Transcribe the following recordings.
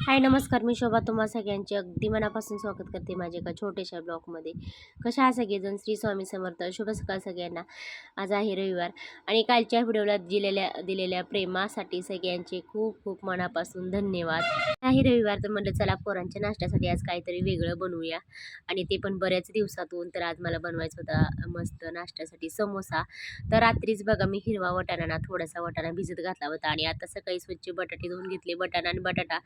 हाय नमस्कार, मी शोभा तुम्हा सगळ्यांचे अगदी मनापासून स्वागत करते माझ्या एका छोट्याशा ब्लॉगमध्ये. कशा आहात सगळेजण? श्री स्वामी समर्थ. शुभ सकाळ सगळ्यांना. आज आहे रविवार आणि कालच्या व्हिडिओला दिलेल्या प्रेमासाठी सगळ्यांचे खूप खूप मनापासून धन्यवाद. आहे रविवार तर म्हटलं चला पोरांच्या नाश्त्यासाठी आज काहीतरी वेगळं बनवूया आणि ते पण बऱ्याच दिवसातून. तर आज मला बनवायचा होता मस्त नाश्त्यासाठी समोसा. तर रात्रीच बघा मी हिरवा वाटाणा थोडासा वाटाणा भिजत घातला होता आणि आता सकाळी स्वच्छ बटाटे धुवून घेतले. बटाणा आणि बटाटा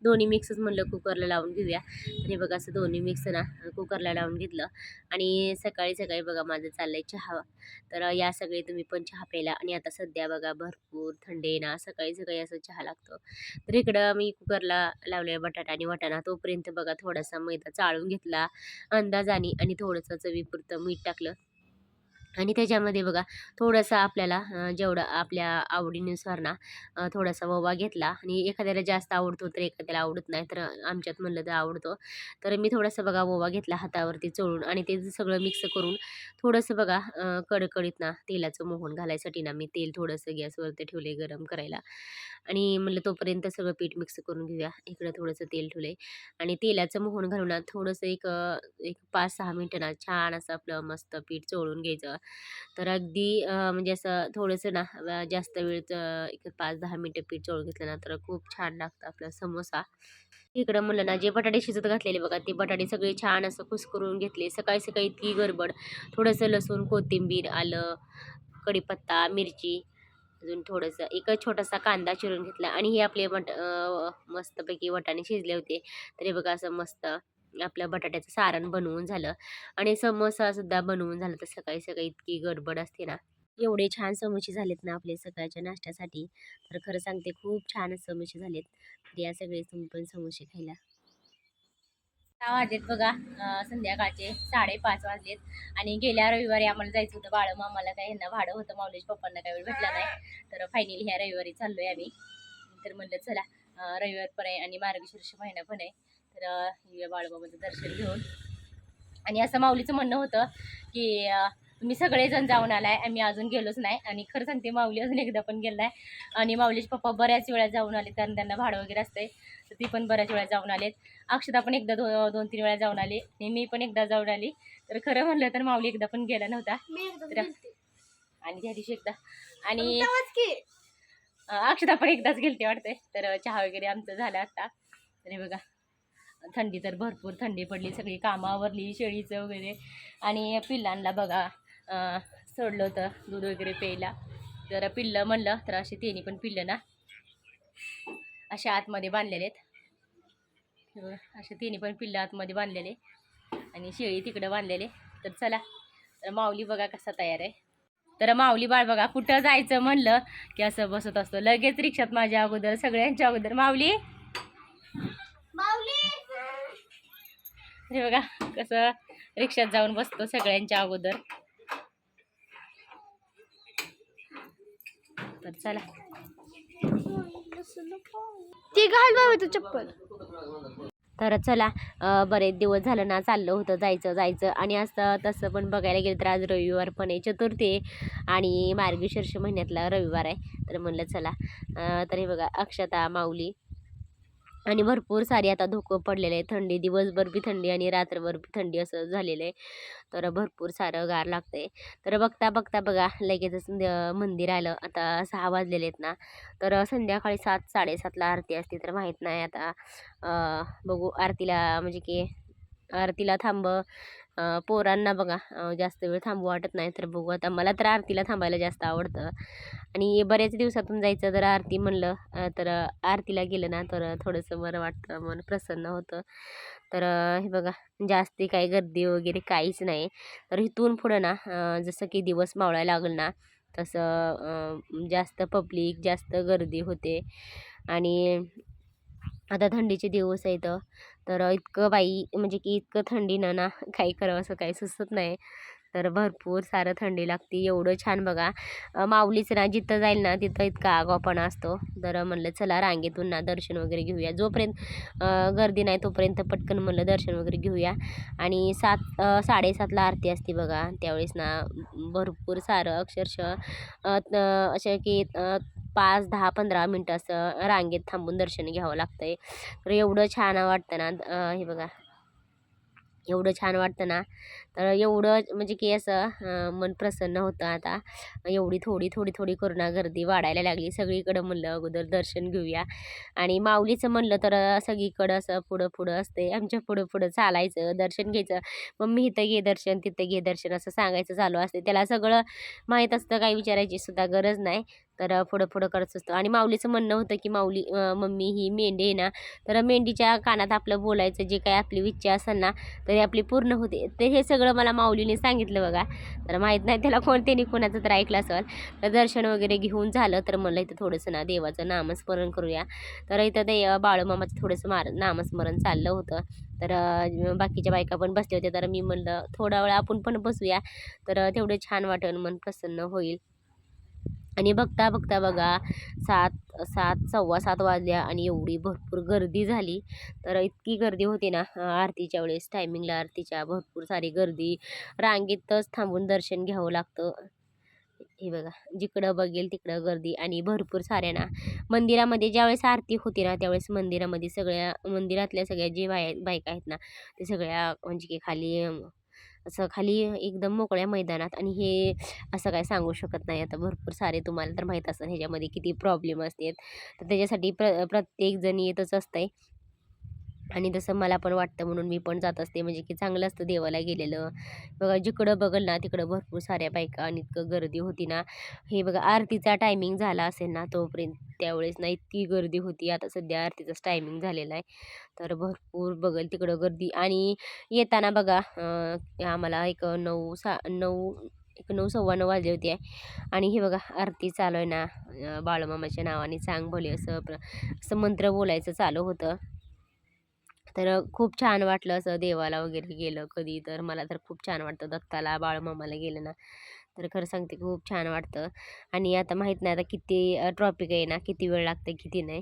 दोन्ही मिक्सच म्हणलं कुकरला लावून घेऊया. तर हे बघा असं दोन्ही मिक्स ना कुकरला लावून घेतलं आणि सकाळी सकाळी बघा माझं चाललंय चहा. तर या सगळे तुम्ही पण चहा प्यायला. आणि आता सध्या बघा भरपूर थंडी आहे ना, सकाळी सकाळी असं चहा लागतो. तर इकडं मी कुकरला लावलेला बटाटा आणि वाटाणा तोपर्यंत बघा थोडासा मैदा चाळून घेतला अंदाजाने आणि थोडंसं चवीपुरतं मीठ टाकलं आणि त्याच्यामध्ये बघा थोडंसं आपल्याला जेवढं आपल्या आवडीनुसार ना थोडासा ओवा घेतला. आणि एखाद्याला जास्त आवडतो तर एखाद्याला आवडत नाही, तर आमच्यात म्हणलं तर आवडतो. तर मी थोडासा बघा ओवा घेतला हातावरती चोळून आणि ते सगळं मिक्स करून थोडंसं बघा कडकडीत ना तेलाचं मोहन घालायसाठी ना मी तेल थोडंसं गॅसवरती ठेवले गरम करायला. आणि म्हणलं तोपर्यंत सगळं पीठ मिक्स करून घेऊया. इकडं थोडंसं तेल ठेवले आणि तेलाचं मोहन घालून ना थोडंसं एक 5-6 मिनिटं ना छान असं आपलं मस्त पीठ चोळून घ्यायचं. तर अगदी म्हणजे असं थोडंसं ना जास्त वेळ एक 5-10 मिनिटं पीठ चोळून घेतलं ना तर खूप छान लागतं आपला समोसा. इकडं म्हणलं ना जे बटाटे शिजत घातलेले बघा ते बटाटे सगळे छान असं कुस्करून घेतले. सकाळी सकाळी इतकी गडबड. थोडंसं लसूण, कोथिंबीर, आलं, कढीपत्ता, मिरची, अजून थोडंसं एक छोटासा कांदा चिरून घेतला आणि हे आपले मस्तपैकी वाटाणे शिजले होते. तर हे बघा असं मस्त आपलं बटाट्याचं सारण बनवून झालं आणि समोसासुद्धा बनवून झालं. तर सकाळी सकाळी इतकी गडबड असते ना, एवढे छान समोसे झालेत ना आपले सकाळच्या नाश्त्यासाठी. तर खरं सांगते खूप छान समोसे झालेत. तर या सगळे तुम्ही पण समोसे खायला. 6 वाजलेत बघा संध्याकाळचे 5:30 वाजलेत. आणि गेल्या रविवारी आम्हाला जायचं होतं बाळूमामाला. काय ह्यांना भाडं होतं, माऊलीच्या पप्पांना काही वेळ भेटला नाही. तर फायनली ह्या रविवारी चाललोय आम्ही. तर म्हणलं चला रविवार पण आहे आणि मार्गशीर्ष महिना पण आहे. तर येऊया बाळूमामाचं दर्शन घेऊन. आणि असं माऊलीचं म्हणणं होतं की तुम्ही सगळेजण जाऊन आलाय, आम्ही अजून गेलोच नाही. आणि खरं सांगते माऊली अजून एकदा पण गेला नाही. आणि माऊलीचे पप्पा बऱ्याच वेळा जाऊन आले, कारण त्यांना भाडं वगैरे असतंय. तर ती पण बऱ्याच वेळा जाऊन आलेत. अक्षता पण एकदा 2-3 वेळा जाऊन आली आणि मी पण एकदा जाऊन आली. तर खरं म्हणलं तर माऊली एकदा पण गेला नव्हता. तर आणि त्या दिवशी एकदा आणि अक्षता पण एकदाच गेलते वाटते. तर चहा वगैरे आमचं झालं आता. तरी बघा थंडी तर भरपूर थंडी पडली, सगळी कामं आवरली शेळीचं वगैरे. आणि पिल्लांना बघा सोडलं होतं दूध वगैरे प्यायला. तर पिल्लं म्हणलं तर असे तिन्ही पण पिल्लं ना अशा आतमध्ये बांधलेले आहेत. असे तिन्ही पण पिल्लं आतमध्ये बांधलेले आणि शेळी तिकडं बांधलेले. तर चला, तर माऊली बघा कसा तयार आहे. तर माऊली बाळ बघा कुठं जायचं म्हणलं की असं बसत असतो लगेच रिक्षात, माझ्या अगोदर सगळ्यांच्या अगोदर. माऊली हे बघा कसं रिक्षात जाऊन बसतो सगळ्यांच्या अगोदर. तर चला ती घाल बाबा तू चप्पल. तर चला बरेच दिवस झालं ना चाललं होतं जायचं आणि असं तसं पण बघायला गेलं तर आज रविवार पण आहे, चतुर्थी आहे आणि मार्गशीर्ष महिन्यातला रविवार आहे. तर म्हणलं चला तर हे बघा अक्षता, माऊली आणि भरपूर सारी आता धुकं पडलेलं आहे. थंडी दिवसभर बी थंडी आणि रात्रभर बी थंडी असं झालेलं आहे. तर भरपूर सारं गार लागतंय. तर बघता बघता बघा लगेचच मंदिर आलं. आता 6 वाजलेले आहेत ना. तर संध्याकाळी 7-7:30ला आरती असते. तर माहीत नाही आता बघू आरतीला म्हणजे की आरतीला पोरांना बघा जास्त वेळ थांबू वाटत नाही. तर बघू आता, मला तर आरतीला थांबायला जास्त आवडतं आणि बऱ्याच दिवसातून जायचं जर आरती म्हणलं तर आरतीला गेलं ना तर थोडंसं बरं वाटतं, मन प्रसन्न होतं. तर हे बघा जास्ती काही गर्दी वगैरे काहीच नाही. तर इथून पुढं ना जसं की दिवस मावळायला लागेल ना तसं जास्त पब्लिक, जास्त गर्दी होते. आणि आता थंडीचे दिवस आहेत. तर इतकं बाई म्हणजे की इतकं थंडीनं ना काही करावं असं काही सुचत नाही. तर भरपूर सारं थंडी लागते. एवढं छान बघा माऊलीच ना जिथं जाईल ना तिथं इतका आगाऊपणा असतो. तर म्हणलं चला रांगेतून ना दर्शन वगैरे घेऊया. जोपर्यंत गर्दी नाही तोपर्यंत पटकन म्हणलं दर्शन वगैरे घेऊया. आणि 7-7:30ला आरती असते बघा. त्यावेळेस ना भरपूर सारं अक्षरशः असे की 5-10-15 मिनटं असं रांगेत थांबून दर्शन घ्यावं लागतंय. तर एवढं छान वाटतं ना, हे बघा एवढं छान वाटतं ना, तर एवढं म्हणजे की असं मन प्रसन्न होतं. आता एवढी थोडी करून ना गर्दी वाढायला लागली. सगळीकडं म्हणलं अगोदर दर्शन घेऊया आणि माऊलीचं म्हणलं तर सगळीकडं असं पुढं असते. आमच्या पुढं चालायचं, दर्शन घ्यायचं. "मम्मी इथं घे दर्शन, तिथं घे दर्शन" असं सांगायचं चालू असते. त्याला सगळं माहीत असतं, काही विचारायची सुद्धा गरज नाही. तर पुढं करत असतो आणि माऊलीचं म्हणणं होतं की मम्मी ही मेंढी आहे ना, तर मेंढीच्या कानात आपलं बोलायचं, जे काही आपली इच्छा असेल ना, तरी आपली पूर्ण होते. ते हे सगळं मला माऊलीने सांगितलं बघा. तर माहीत नाही त्याला कोणत्यानी कोणाचं तर ऐकलं असेल. तर दर्शन वगैरे घेऊन झालं, तर म्हणलं इथं थोडंसं ना देवाचं नामस्मरण करूया. तर इथं ते बाळूमामाचं थोडंसं नामस्मरण चाललं होतं. तर बाकीच्या बायका पण बसल्या होत्या. तर मी म्हणलं थोडा वेळ आपण पण बसूया, तर तेवढं छान वाटेल, मन प्रसन्न होईल. आणि बघता बघा 7:15 वाजल्या आणि एवढी भरपूर गर्दी झाली. तर इतकी गर्दी होती ना, आरतीच्या वेळेस टायमिंगला आरतीच्या भरपूर सारी गर्दी. रांगेतच थांबून दर्शन घ्यावं लागतं. हे बघा, जिकडं बघेल तिकडं गर्दी आणि भरपूर साऱ्या ना, मंदिरामध्ये ज्यावेळेस आरती होती ना, त्यावेळेस मंदिरामध्ये मंदिरातल्या सगळ्या जे बायका आहेत ना, ते सगळ्या म्हणजे की खाली असं खाली एकदम मोकळ्या मैदानात. आणि हे असं काय सांगू शकत नाही. आता भरपूर सारे तुम्हाला तर माहीत असेल ह्याच्यामध्ये किती प्रॉब्लेम असतात. तर त्याच्यासाठी प्रत्येकजण येतच असतंय. आणि तसं मला पण वाटतं म्हणून मी पण जात असते, म्हणजे की चांगलं असतं देवाला गेलेलं. बघा जिकडं बघल ना तिकडं भरपूर साऱ्या बायका आणि इतकं गर्दी होती ना. हे बघा आरतीचा टायमिंग झाला असेल ना तोपर्यंत, त्यावेळेस ना इतकी गर्दी होती. आता सध्या आरतीचाच टायमिंग झालेला आहे. तर भरपूर बघल तिकडं गर्दी. आणि येताना बघा आम्हाला एक 9 सव्वा 9 वाजले होते. आणि हे बघा आरती चालू आहे ना, बाळूमामाच्या नावाने सांग भोले असं असं मंत्र बोलायचं चालू होतं. तर खूप छान वाटलं असं देवाला वगैरे गेलं कधी, तर मला तर खूप छान वाटतं. दत्ताला, बाळूमामाला गेलं ना, तर खरं सांगते खूप छान वाटतं. आणि आता माहीत नाही आता किती ट्रॉफिक आहे ना, किती वेळ लागतं किती नाही.